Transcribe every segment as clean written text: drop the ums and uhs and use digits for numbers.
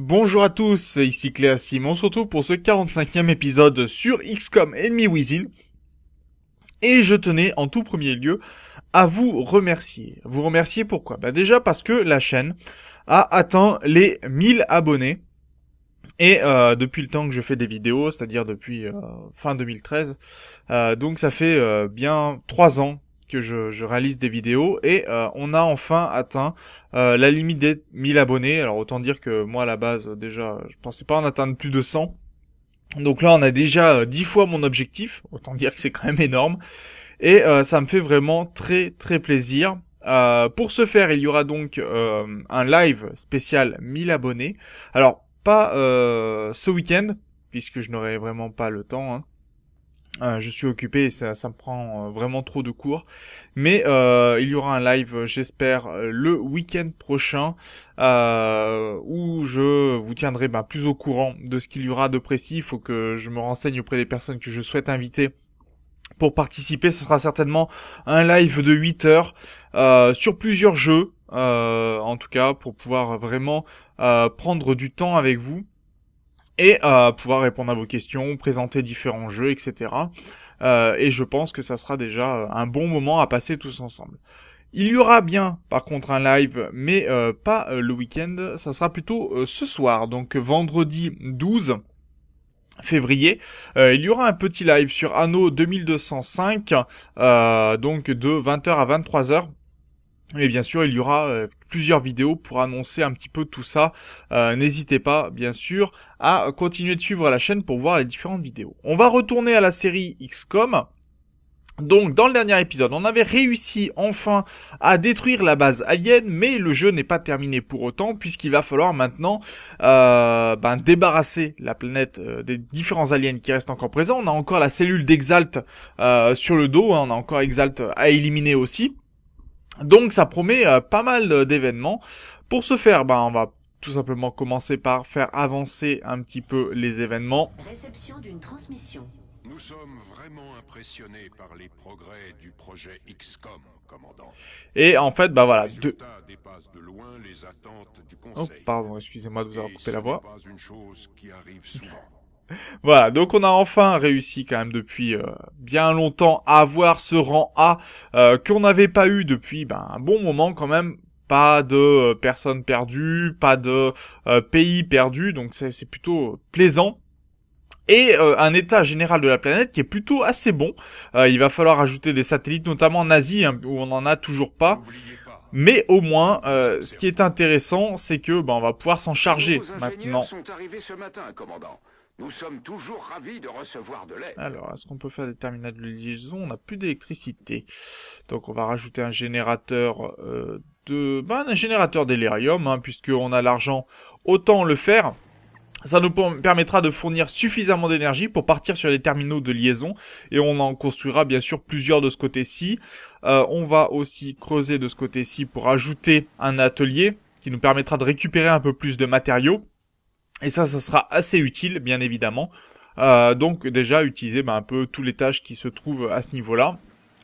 Bonjour à tous, ici Cléasim, on se retrouve pour ce 45e épisode sur XCOM Enemy Within. Et je tenais en tout premier lieu à vous remercier. Vous remercier pourquoi ? Déjà parce que la chaîne a atteint les 1000 abonnés. Et depuis le temps que je fais des vidéos, c'est-à-dire depuis fin 2013, donc ça fait bien 3 ans que je réalise des vidéos et on a enfin atteint la limite des 1000 abonnés. Alors autant dire que moi à la base déjà je pensais pas en atteindre plus de 100. Donc là on a déjà 10 fois mon objectif, autant dire que c'est quand même énorme et ça me fait vraiment très très plaisir. Pour ce faire, il y aura donc un live spécial 1000 abonnés. Alors pas ce week-end puisque je n'aurai vraiment pas le temps. Je suis occupé et ça me prend vraiment trop de cours. Mais il y aura un live, j'espère, le week-end prochain où je vous tiendrai plus au courant de ce qu'il y aura de précis. Il faut que je me renseigne auprès des personnes que je souhaite inviter pour participer. Ce sera certainement un live de 8 heures sur plusieurs jeux, en tout cas, pour pouvoir vraiment prendre du temps avec vous et pouvoir répondre à vos questions, présenter différents jeux, etc. Et je pense que ça sera déjà un bon moment à passer tous ensemble. Il y aura bien, par contre, un live, mais pas le week-end. Ça sera plutôt ce soir, donc vendredi 12 février. Il y aura un petit live sur Anno 2205, donc de 20h à 23h. Et bien sûr, il y aura plusieurs vidéos pour annoncer un petit peu tout ça. N'hésitez pas, bien sûr, à continuer de suivre la chaîne pour voir les différentes vidéos. On va retourner à la série XCOM. Donc, dans le dernier épisode, on avait réussi enfin à détruire la base alien, mais le jeu n'est pas terminé pour autant, puisqu'il va falloir maintenant débarrasser la planète des différents aliens qui restent encore présents. On a encore la cellule d'Exalt sur le dos, on a encore Exalt à éliminer aussi. Donc ça promet pas mal d'événements. Pour ce faire, on va tout simplement commencer par faire avancer un petit peu les événements. Réception d'une transmission. Nous sommes vraiment impressionnés par les progrès du projet XCOM, commandant. Et en fait, voilà. Les résultats dépassent de loin les attentes du Oh, Conseil. pardon, excusez-moi de vous avoir coupé la voix. Ce n'est pas une chose qui arrive souvent. Voilà, donc on a enfin réussi quand même depuis bien longtemps à avoir ce rang A qu'on n'avait pas eu depuis un bon moment quand même. Pas de personnes perdues, pas de pays perdus, donc c'est plutôt plaisant. Et un état général de la planète qui est plutôt assez bon. Il va falloir ajouter des satellites, notamment en Asie, où on n'en a toujours pas. N'oubliez pas, Mais au moins, nous vous ce qui est intéressant, c'est que on va pouvoir s'en charger maintenant. sont arrivés ce matin, commandant. Nous sommes toujours ravis de recevoir de l'aide. Alors, est-ce qu'on peut faire des terminaux de liaison ? On n'a plus d'électricité. Donc on va rajouter un générateur un générateur d'hélérium, puisqu'on a l'argent, autant le faire. Ça nous permettra de fournir suffisamment d'énergie pour partir sur les terminaux de liaison et on en construira bien sûr plusieurs de ce côté-ci. On va aussi creuser de ce côté-ci pour ajouter un atelier qui nous permettra de récupérer un peu plus de matériaux. Et ça sera assez utile, bien évidemment. Donc déjà utiliser un peu tous les tâches qui se trouvent à ce niveau-là.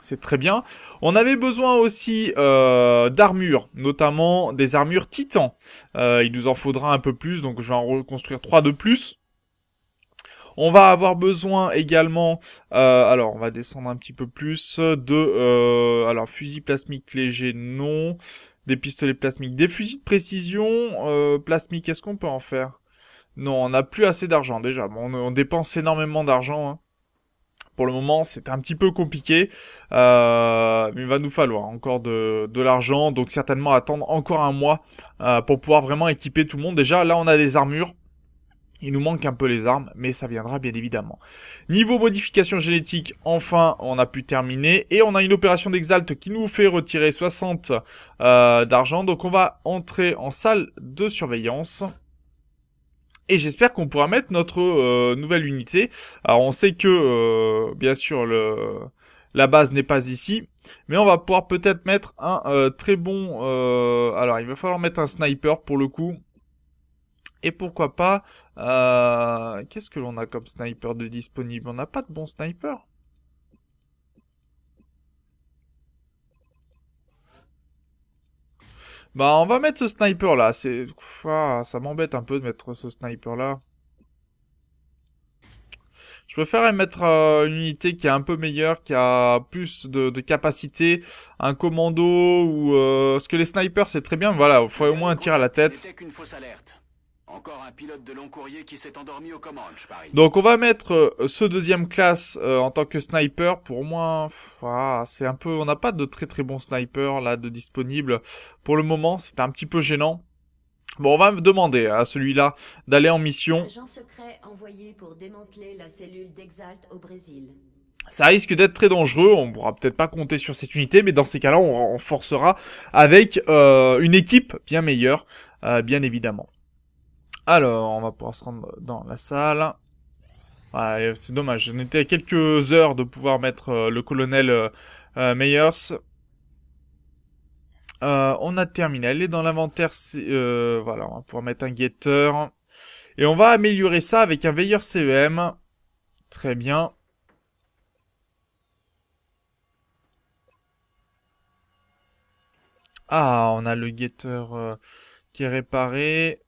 C'est très bien. On avait besoin aussi d'armures, notamment des armures titans. Il nous en faudra un peu plus, donc je vais en reconstruire 3 de plus. On va avoir besoin également, alors on va descendre un petit peu plus, alors fusil plasmique léger, non. Des pistolets plasmiques, des fusils de précision plasmique, est-ce qu'on peut en faire ? Non, on n'a plus assez d'argent déjà. Bon, on dépense énormément d'argent, Pour le moment, c'est un petit peu compliqué, mais il va nous falloir encore de l'argent, donc certainement attendre encore un mois pour pouvoir vraiment équiper tout le monde. Déjà, là, on a des armures. Il nous manque un peu les armes, mais ça viendra bien évidemment. Niveau modification génétique, enfin, on a pu terminer. Et on a une opération d'Exalt qui nous fait retirer 60 d'argent. Donc on va entrer en salle de surveillance. Et j'espère qu'on pourra mettre notre nouvelle unité. Alors on sait que, bien sûr, la base n'est pas ici. Mais on va pouvoir peut-être mettre un très bon... alors il va falloir mettre un sniper pour le coup. Et pourquoi pas... qu'est-ce que l'on a comme sniper de disponible ? On n'a pas de bon sniper ? Bah, on va mettre ce sniper là. Ça m'embête un peu de mettre ce sniper là. Je préfère mettre une unité qui est un peu meilleure, qui a plus de capacité, un commando ou parce que les snipers c'est très bien. Mais voilà, il faudrait au moins un tir à la tête. C'était qu'une fausse alerte. Encore un pilote de long courrier qui s'est endormi aux commandes, je parie. Donc on va mettre ce deuxième classe en tant que sniper pour au moins. C'est un peu, on n'a pas de très très bons snipers là de disponibles pour le moment. C'est un petit peu gênant. Bon, on va me demander à celui-là d'aller en mission. Agent secret envoyé pour démanteler la cellule d'Exalt au Brésil. Ça risque d'être très dangereux, on pourra peut-être pas compter sur cette unité, mais dans ces cas-là, on renforcera avec une équipe bien meilleure, bien évidemment. Alors, on va pouvoir se rendre dans la salle. Ouais, c'est dommage, on était à quelques heures de pouvoir mettre le colonel Meyers. On a terminé, elle est dans l'inventaire, voilà, on va pouvoir mettre un guetteur. Et on va améliorer ça avec un veilleur CEM. Très bien. Ah, on a le guetteur qui est réparé.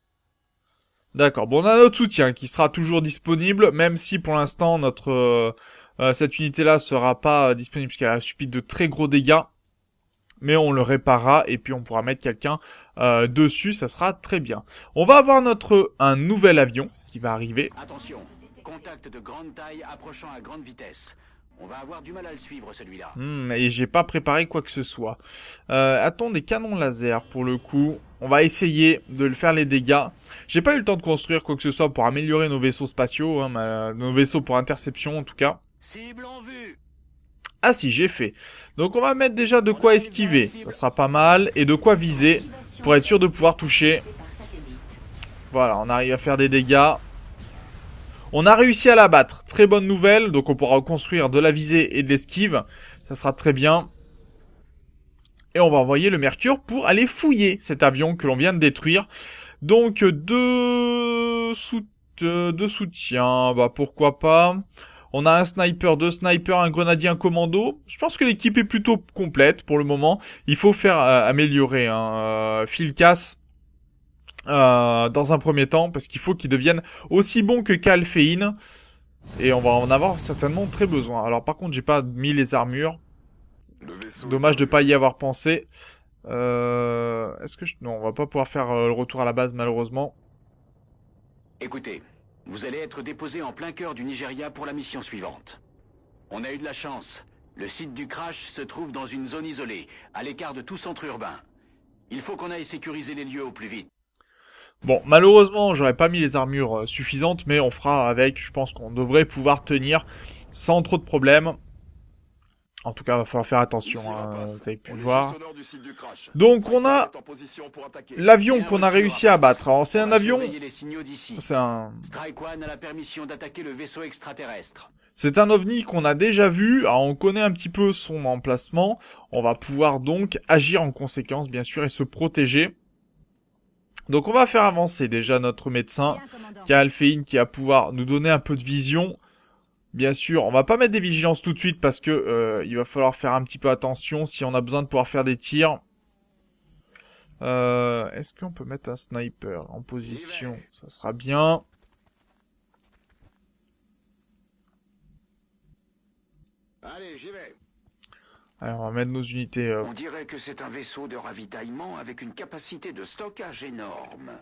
D'accord. Bon, on a notre soutien qui sera toujours disponible, même si pour l'instant cette unité-là sera pas disponible puisqu'elle a subi de très gros dégâts. Mais on le réparera et puis on pourra mettre quelqu'un dessus, ça sera très bien. On va avoir un nouvel avion qui va arriver. Attention, contact de grande taille approchant à grande vitesse. On va avoir du mal à le suivre, celui-là. Et j'ai pas préparé quoi que ce soit. Attends, des canons laser pour le coup. On va essayer de le faire les dégâts. J'ai pas eu le temps de construire quoi que ce soit pour améliorer nos vaisseaux spatiaux, nos vaisseaux pour interception en tout cas. Cible en vue. Ah si, j'ai fait. Donc on va mettre déjà de quoi esquiver, ça sera pas mal, et de quoi viser pour être sûr de pouvoir toucher. Voilà, on arrive à faire des dégâts. On a réussi à l'abattre, très bonne nouvelle, donc on pourra construire de la visée et de l'esquive, ça sera très bien. Et on va envoyer le Mercure pour aller fouiller cet avion que l'on vient de détruire. Donc deux soutiens, bah pourquoi pas. On a un sniper, deux snipers, un grenadier, un commando. Je pense que l'équipe est plutôt complète pour le moment. Il faut faire améliorer Phil Cass dans un premier temps parce qu'il faut qu'il devienne aussi bon que Calfein. Et on va en avoir certainement très besoin. Alors par contre, j'ai pas mis les armures. Dommage de pas y avoir pensé. Est-ce que non, on va pas pouvoir faire le retour à la base malheureusement. Écoutez, vous allez être déposé en plein cœur du Nigeria pour la mission suivante. On a eu de la chance. Le site du crash se trouve dans une zone isolée, à l'écart de tout centre urbain. Il faut qu'on aille sécuriser les lieux au plus vite. Bon, malheureusement, j'aurais pas mis les armures suffisantes, mais on fera avec. Je pense qu'on devrait pouvoir tenir sans trop de problèmes. En tout cas, il va falloir faire attention, vous avez pu le voir. Donc, on a l'avion qu'on a réussi à abattre. Alors, c'est un avion... C'est un... Strike One a la permission d'attaquer le vaisseau extraterrestre. C'est un ovni qu'on a déjà vu. Alors, on connaît un petit peu son emplacement. On va pouvoir donc agir en conséquence, bien sûr, et se protéger. Donc, on va faire avancer déjà notre médecin, qui a Alphéine, qui va pouvoir nous donner un peu de vision. Bien sûr, on va pas mettre des vigilances tout de suite parce que il va falloir faire un petit peu attention si on a besoin de pouvoir faire des tirs. Est-ce qu'on peut mettre un sniper en position? Ça sera bien. Allez, j'y vais. Alors, on va mettre nos unités... On dirait que c'est un vaisseau de ravitaillement avec une capacité de stockage énorme.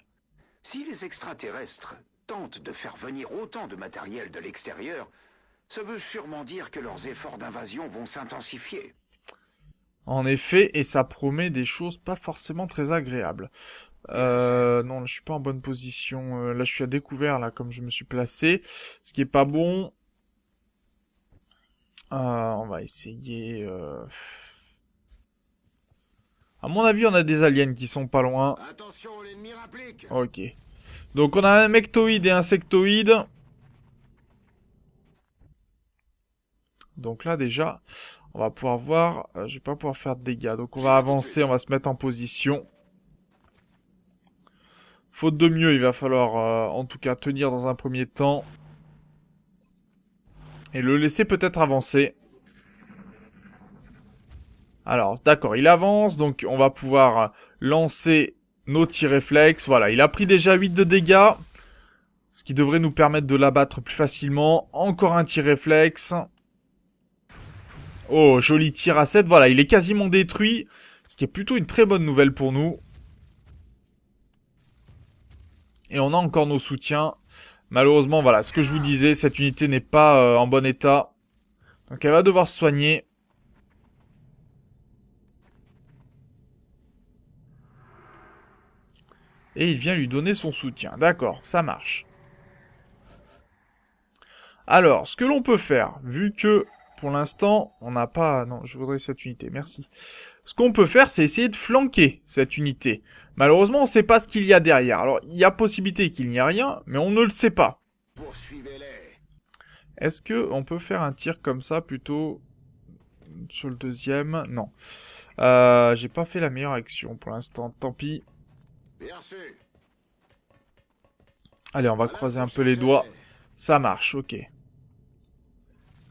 Si les extraterrestres tentent de faire venir autant de matériel de l'extérieur, ça veut sûrement dire que leurs efforts d'invasion vont s'intensifier. En effet, et ça promet des choses pas forcément très agréables. Non, je suis pas en bonne position. Là, je suis à découvert, là, comme je me suis placé. Ce qui est pas bon. On va essayer... À mon avis, on a des aliens qui sont pas loin. Attention, l'ennemi rapplique. Ok. Donc, on a un mectoïde et un sectoïde. Donc là, déjà, on va pouvoir voir... je vais pas pouvoir faire de dégâts. Donc, on va avancer, on va se mettre en position. Faute de mieux, il va falloir, en tout cas, tenir dans un premier temps. Et le laisser peut-être avancer. Alors, d'accord, il avance, donc on va pouvoir lancer nos tirs réflexes. Voilà, il a pris déjà 8 de dégâts. Ce qui devrait nous permettre de l'abattre plus facilement. Encore un tir réflexe. Oh, joli tir à 7. Voilà, il est quasiment détruit. Ce qui est plutôt une très bonne nouvelle pour nous. Et on a encore nos soutiens. Malheureusement, voilà, ce que je vous disais, cette unité n'est pas en bon état. Donc elle va devoir se soigner. Et il vient lui donner son soutien. D'accord, ça marche. Alors, ce que l'on peut faire, vu que pour l'instant, on n'a pas... Non, je voudrais cette unité, merci. Ce qu'on peut faire, c'est essayer de flanquer cette unité. Malheureusement, on ne sait pas ce qu'il y a derrière. Alors, il y a possibilité qu'il n'y a rien, mais on ne le sait pas. Est-ce que on peut faire un tir comme ça plutôt sur le deuxième? Non. J'ai pas fait la meilleure action pour l'instant. Tant pis. Allez, on va croiser un peu les doigts. Ça marche, ok.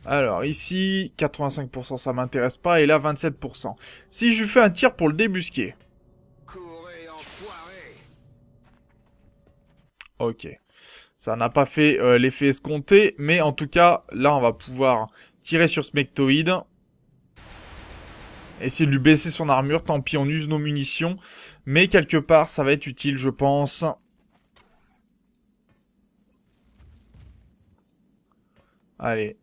Alors, ici, 85%, ça m'intéresse pas. Et là, 27%. Si je lui fais un tir pour le débusquer. Ok. Ça n'a pas fait l'effet escompté. Mais en tout cas, là, on va pouvoir tirer sur ce mectoïde. Essayer de lui baisser son armure. Tant pis, on use nos munitions. Mais quelque part, ça va être utile, je pense. Allez.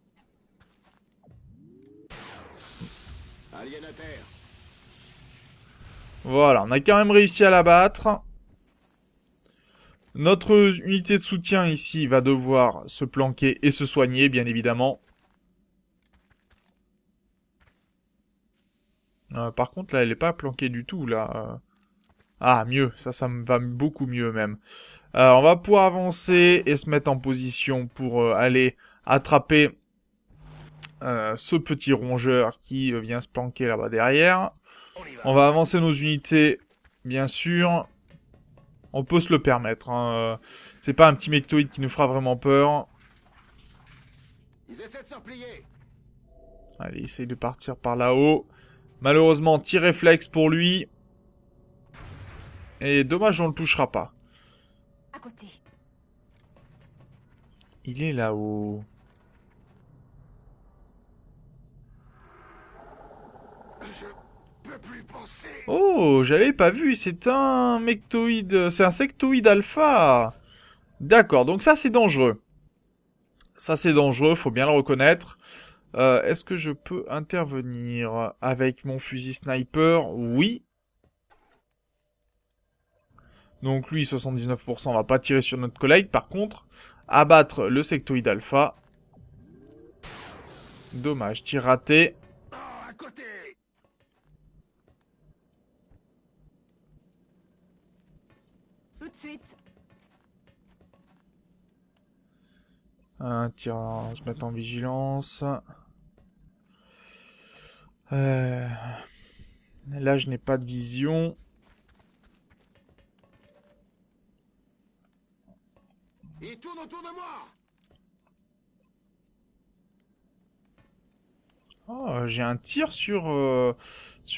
Voilà, on a quand même réussi à l'abattre. Notre unité de soutien ici va devoir se planquer et se soigner, bien évidemment. Par contre, là, elle n'est pas planquée du tout, là. Ah, mieux. Ça me va beaucoup mieux, même. On va pouvoir avancer et se mettre en position pour aller attraper ce petit rongeur qui vient se planquer là-bas derrière. On va avancer nos unités, bien sûr. On peut se le permettre. Hein. C'est pas un petit mectoïde qui nous fera vraiment peur. Allez, essaye de partir par là-haut. Malheureusement, tir réflexe pour lui. Et dommage, on le touchera pas. Il est là-haut. Oh, j'avais pas vu, c'est un mectoïde, c'est un sectoïde alpha. D'accord, donc ça c'est dangereux. Ça c'est dangereux, faut bien le reconnaître. Est-ce que je peux intervenir avec mon fusil sniper? Oui. Donc lui, 79%, on va pas tirer sur notre collègue. Par contre, abattre le sectoïde alpha. Dommage, tir raté. Tout de suite. Un tir, on se met en vigilance. Là, je n'ai pas de vision. Il tourne autour de moi. Oh, j'ai un tir sur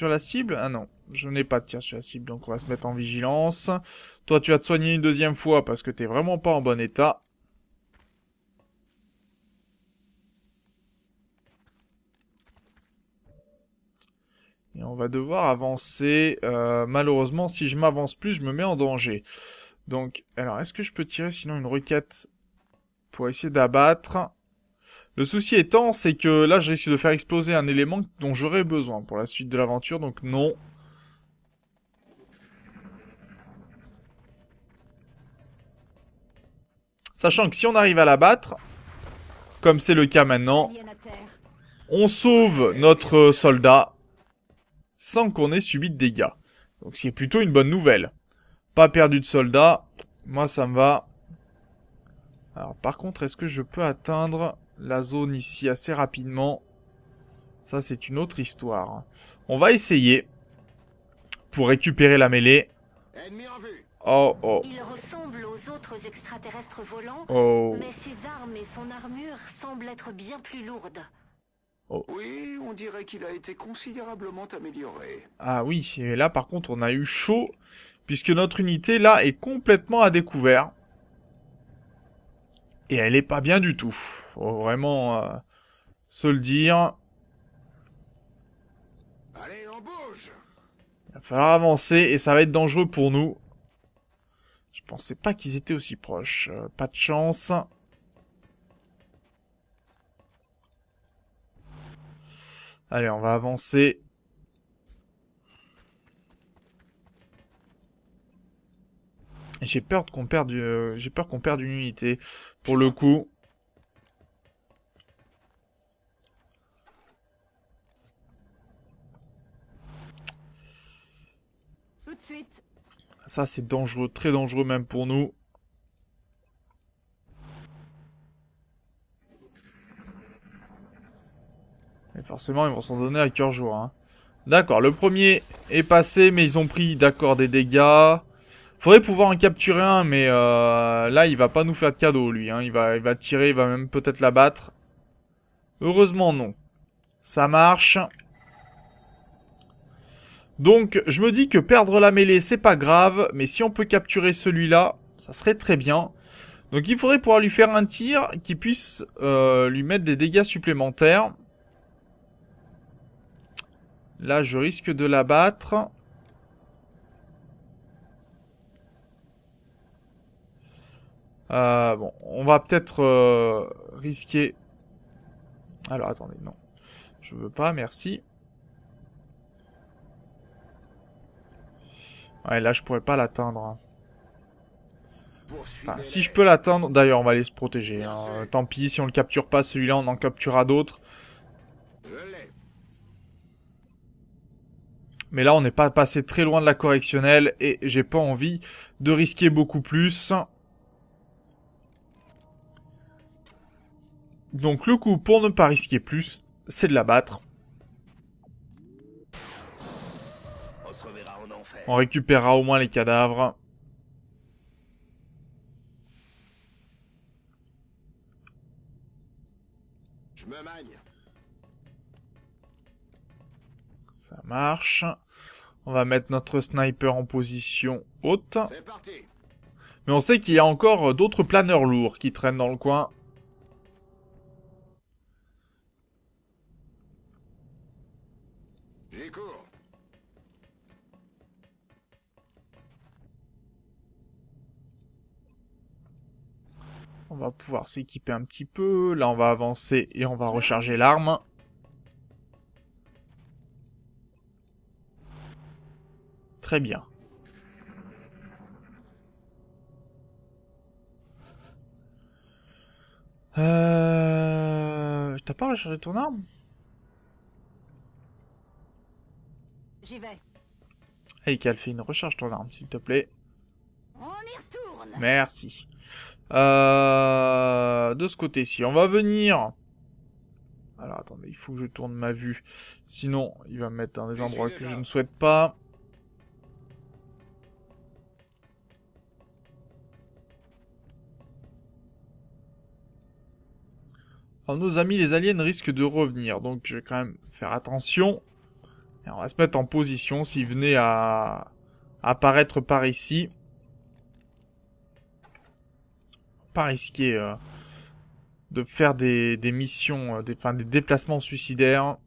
la cible. Ah non, je n'ai pas de tir sur la cible, donc on va se mettre en vigilance. Toi, tu vas te soigner une deuxième fois parce que t'es vraiment pas en bon état. Et on va devoir avancer. Malheureusement, si je m'avance plus, je me mets en danger. Donc, alors, est-ce que je peux tirer sinon une roquette pour essayer d'abattre? Le souci étant, c'est que là, je risque de faire exploser un élément dont j'aurais besoin pour la suite de l'aventure, donc non. Sachant que si on arrive à l'abattre, comme c'est le cas maintenant, on sauve notre soldat sans qu'on ait subi de dégâts. Donc, ce qui est plutôt une bonne nouvelle. Pas perdu de soldat, moi ça me va. Alors, par contre, est-ce que je peux atteindre la zone ici assez rapidement? Ça, c'est une autre histoire. On va essayer pour récupérer la mêlée. Oh, oh. Il ressemble aux autres extraterrestres volants, Oh. mais ses armes et son armure semblent être bien plus lourdes. Oui, on dirait qu'il a été considérablement amélioré. Ah oui, et là par contre on a eu chaud, puisque notre unité là est complètement à découvert. Et elle est pas bien du tout. Faut vraiment se le dire. Allez, on bouge! Il va falloir avancer et ça va être dangereux pour nous. Je pensais pas qu'ils étaient aussi proches. Pas de chance. Allez, on va avancer. J'ai peur qu'on perde j'ai peur qu'on perde une unité. Pour le coup. Tout de suite. Ça, c'est dangereux. Très dangereux même pour nous. Et forcément, ils vont s'en donner à cœur joie. Hein. D'accord, le premier est passé, mais ils ont pris, d'accord, des dégâts. Faudrait pouvoir en capturer un, mais là, il va pas nous faire de cadeau, lui. Hein. Il va tirer, il va même peut-être l'abattre. Heureusement, non. Ça marche. Donc, je me dis que perdre la mêlée, c'est pas grave, mais si on peut capturer celui-là, ça serait très bien. Donc, il faudrait pouvoir lui faire un tir qui puisse lui mettre des dégâts supplémentaires. Là, je risque de l'abattre. Bon, on va peut-être risquer... Alors, attendez, non. Je veux pas, merci. Ouais, là, je pourrais pas l'atteindre. Hein. Enfin, si je peux l'atteindre... D'ailleurs, on va aller se protéger. Hein. Tant pis, si on le capture pas, celui-là, on en capturera d'autres. Mais là, on n'est pas passé très loin de la correctionnelle et j'ai pas envie de risquer beaucoup plus. Donc le coup, pour ne pas risquer plus, c'est de l'abattre. On récupérera au moins les cadavres. Je me magne. Ça marche. On va mettre notre sniper en position haute. C'est parti. Mais on sait qu'il y a encore d'autres planeurs lourds qui traînent dans le coin. J'y cours. On va pouvoir s'équiper un petit peu. Là, on va avancer et on va recharger l'arme. Très bien. T'as pas rechargé ton arme? J'y vais. Hey Calfine, recharge ton arme s'il te plaît. On y retourne. Merci. De ce côté-ci, on va venir... Alors attendez, il faut que je tourne ma vue. Sinon, il va me mettre dans des endroits que je ne souhaite pas. Alors nos amis les aliens risquent de revenir, donc je vais quand même faire attention. Et on va se mettre en position s'ils venaient à apparaître par ici. Pas risquer de faire des missions, des déplacements suicidaires.